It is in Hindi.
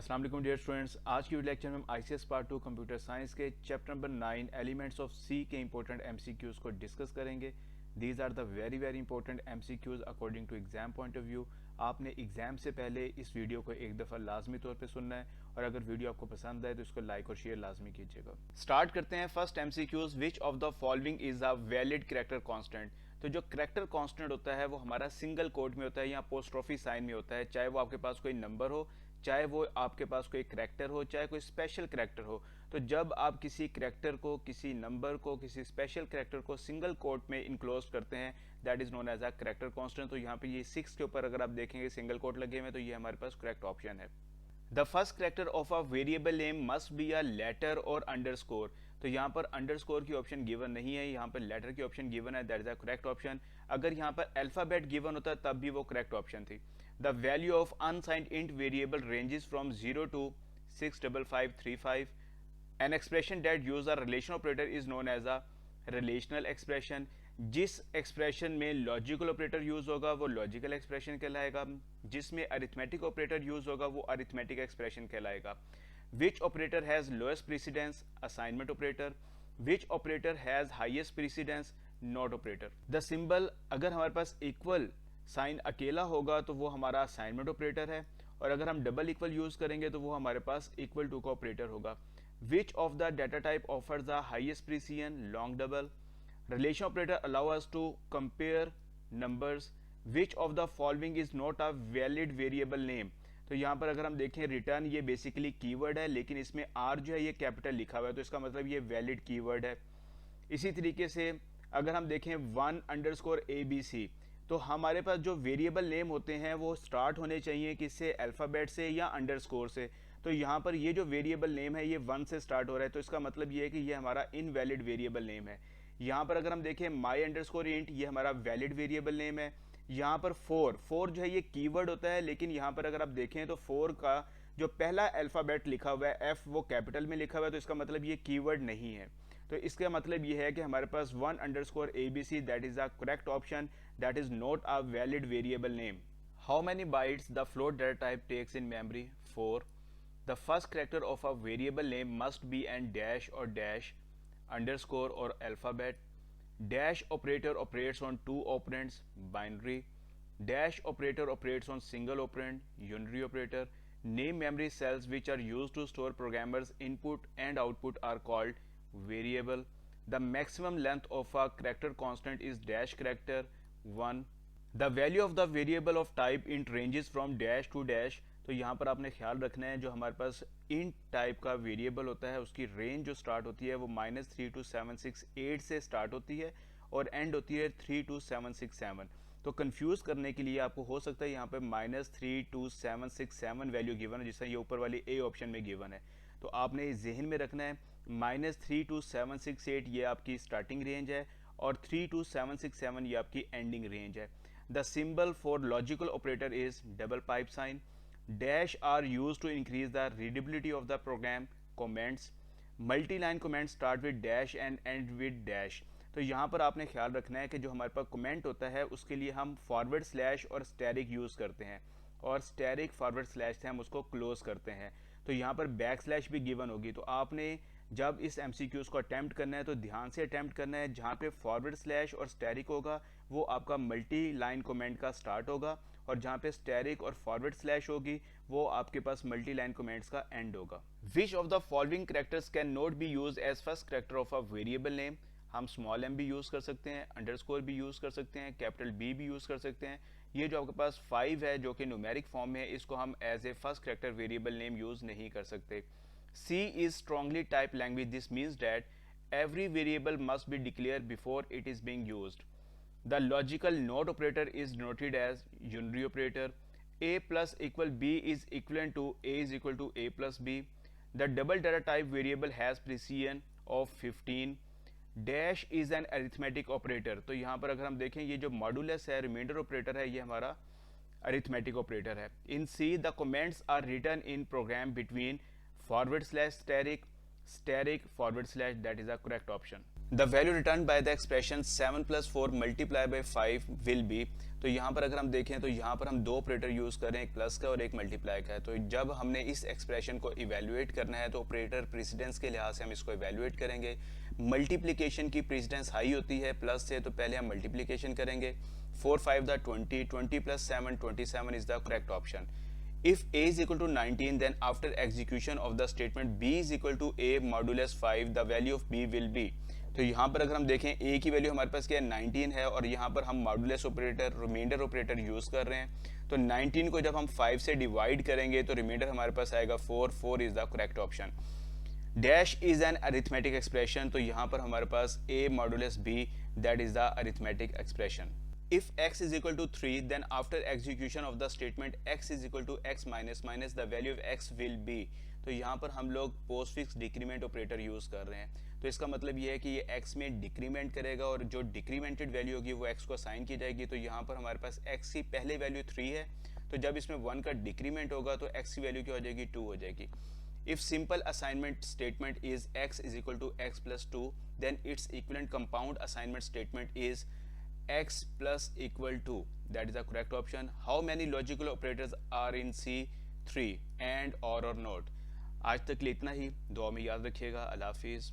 अस्सलाम वालेकुम डियर स्टूडेंट्स, आज की लेक्चर में हम आईसीएस पार्ट 2 कंप्यूटर साइंस के chapter number 9 elements of C के इंपॉर्टेंट एमसीक्यूज को डिस्कस करेंगे। These are the very very important MCQs according to exam point of view. आपने एग्जाम से पहले इस वीडियो को एक दफ़ा लाजमी तौर पे सुनना है और अगर वीडियो आपको पसंद आए तो इसको लाइक और शेयर लाजमी कीजिएगा। स्टार्ट करते हैं first MCQs. Which of the following is a valid character constant. तो जो कैरेक्टर कांस्टेंट होता है वो हमारा सिंगल कोट में होता है या अपोस्ट्रोफी साइन में होता है, चाहे वो आपके पास कोई नंबर हो, चाहे वो आपके पास कोई करैक्टर हो, चाहे कोई स्पेशल करैक्टर हो। तो जब आप किसी करैक्टर को, किसी नंबर को, किसी स्पेशल करैक्टर को सिंगल कोट में इनक्लोज करते हैं, that is known as a character constant. तो यहाँ पे ये 6 के ऊपर अगर आप देखेंगे सिंगल कोट लगे हुए हैं तो ये हमारे पास करेक्ट ऑप्शन है। The first character of a variable name must be a letter or underscore. तो यहाँ पर अंडरस्कोर की ऑप्शन गिवन नहीं है, यहाँ पर लेटर की ऑप्शन गिवन है, that is a correct option. अगर यहाँ पर अल्फाबेट गिवन होता तब भी वो करेक्ट ऑप्शन थी। The value of unsigned int variable ranges from 0 to 65535। An expression that use a relation operator is known as a relational expression. जिस एक्सप्रेशन में लॉजिकल ऑपरेटर यूज होगा वो लॉजिकल एक्सप्रेशन कहलाएगा, जिसमें अरिथमेटिक ऑपरेटर यूज होगा वो अरिथमेटिक एक्सप्रेशन कहलाएगा। Which operator has lowest precedence, assignment operator. Which operator has highest precedence, not operator. The symbol, अगर हमारे पास इक्वल साइन अकेला होगा तो वो हमारा असाइनमेंट ऑपरेटर है, और अगर हम डबल इक्वल यूज करेंगे तो वो हमारे पास इक्वल टू का ऑपरेटर होगा। Which of the data type offers the highest precision, long double. Relation operator allow us to compare numbers. Which of the following is not a valid variable name. तो यहाँ पर अगर हम देखें रिटर्न, ये बेसिकली कीवर्ड है, लेकिन इसमें आर जो है ये कैपिटल लिखा हुआ है, तो इसका मतलब ये वैलिड कीवर्ड है। इसी तरीके से अगर हम देखें 1_ABC, तो हमारे पास जो वेरिएबल नेम होते हैं वो स्टार्ट होने चाहिए किससे, अल्फ़ाबेट से या अंडरस्कोर से। तो यहाँ पर ये जो वेरिएबल नेम है ये 1 से स्टार्ट हो रहा है, तो इसका मतलब ये है कि ये हमारा इनवैलिड वेरिएबल नेम है। यहाँ पर अगर हम देखें my_int, ये हमारा वैलिड वेरिएबल नेम है। यहाँ पर 4 जो है ये कीवर्ड होता है, लेकिन यहाँ पर अगर आप देखें तो 4 का जो पहला अल्फ़ाबेट लिखा हुआ है F वो कैपिटल में लिखा हुआ है, तो इसका मतलब ये कीवर्ड नहीं है। तो इसका मतलब ये है कि हमारे पास 1_ABC, that is a correct option, that is not a valid variable name. How many bytes the float data type takes in memory, 4। The first character of a variable name must be an dash or dash, underscore or alphabet. Dash operator operates on 2 operands, binary. Dash operator operates on single operand, unary operator. Name memory cells which are used to store programmers input and output are called variable. The maximum length of a character constant is dash character 1. The value of the variable of type int ranges from dash to dash. तो यहाँ पर आपने ख्याल रखना है जो हमारे पास int टाइप का वेरिएबल होता है उसकी रेंज जो स्टार्ट होती है वो -3 to 768 से स्टार्ट होती है और एंड होती है 3 to 767। तो कंफ्यूज करने के लिए आपको हो सकता है यहाँ पे -3 to 767 वैल्यू गिवन है, जिससे ये ऊपर वाली ए ऑप्शन में गिवन है। तो आपने जहन में रखना है -3 to 768 ये आपकी स्टार्टिंग रेंज है और 3 to 767 ये आपकी एंडिंग रेंज है। The symbol for logical operator is double pipe sign. Dash are use to increase the readability of the program, comments. Multi line comment start with dash and end with dash. तो यहाँ पर आपने ख्याल रखना है कि जो हमारे पास कमेंट होता है उसके लिए हम फॉरवर्ड स्लैश और स्टैरिक यूज़ करते हैं, और स्टैरिक फॉरवर्ड स्लैश से हम उसको क्लोज करते हैं। तो यहाँ पर बैक स्लैश भी गिवन होगी। तो आपने जब इस एमसीक्यूज को अटैम्प्ट करना है तो ध्यान से अटैम्प्ट करना है। जहाँ पे फॉरवर्ड स्लैश और स्टैरिक होगा वो आपका मल्टी लाइन कमेंट का स्टार्ट होगा, और जहाँ पे स्टैरिक और फॉरवर्ड स्लैश होगी वो आपके पास मल्टी लाइन कमेंट्स का एंड होगा। Which of the following characters can not be use as first character of a variable name. हम स्मॉल m भी यूज़ कर सकते हैं, अंडरस्कोर भी यूज़ कर सकते हैं, कैपिटल B भी यूज़ कर सकते हैं। ये जो आपके पास 5 है जो कि न्यूमेरिक फॉर्म में है, इसको हम as a first character variable name use नहीं कर सकते। C is strongly type language, this means that every variable must be declare before it is being used. The logical not operator is denoted as unary operator. A plus equal B is equivalent to A is equal to A plus B. The double data type variable has precision of 15. Dash is an arithmetic operator. तो यहाँ पर अगर हम देखें ये जो मॉडुलस है, रिमाइंडर ऑपरेटर है, ये हमारा अरिथमेटिक ऑपरेटर है। In C the comments are written in program between forward slash asterisk, asterisk forward slash, that is a correct option. The value return by the expression 7 + 4 multiply by 5 will be. तो यहाँ पर अगर हम देखें तो यहाँ पर हम दो ऑपरेटर यूज कर रहे हैं, एक प्लस का और एक मल्टीप्लाई का है। तो जब हमने इस एक्सप्रेशन को इवेल्युएट करना है तो ऑपरेटर प्रेसिडेंस के लिहाज से हम इसको इवेल्युएट करेंगे। मल्टीप्लिकेशन की प्रेसिडेंस हाई होती है प्लस से, तो पहले हम मल्टीप्लिकेशन करेंगे। 4 5 the 20, 20 + 7 27 is the correct option. If a is equal to 19, then after execution of the statement b is equal to a modulus 5, the value of b will be। तो यहाँ पर अगर हम देखें a की वैल्यू हमारे पास क्या है 19 है, और यहाँ पर हम modulus operator remainder operator use कर रहे हैं। तो 19 को जब हम 5 से डिवाइड करेंगे तो रिमाइंडर हमारे पास आएगा 4, 4 is the correct option. Dash is an arithmetic expression, तो यहाँ पर हमारे पास a modulus b, that is the arithmetic expression. If x is equal to 3, then after execution of the statement x is equal to x minus minus the value of x will be। तो यहाँ पर हम लोग पोस्टफिक्स डिक्रीमेंट ऑपरेटर यूज कर रहे हैं। तो इसका मतलब ये है कि ये x में डिक्रीमेंट करेगा और जो डिक्रीमेंटेड वैल्यू होगी वो x को असाइन की जाएगी। तो यहाँ पर हमारे पास x की पहले वैल्यू 3 है, तो जब इसमें 1 का डिक्रीमेंट होगा तो x की वैल्यू क्या हो जाएगी 2 हो जाएगी। If simple assignment statement is x is equal to x plus 2, then its equivalent compound assignment statement is x plus equal to, that is the correct option। How many logical operators are in C3 and or not। आज तक के लिए इतना ही, दुआ में याद रखिएगा। अल्लाह हाफिज़।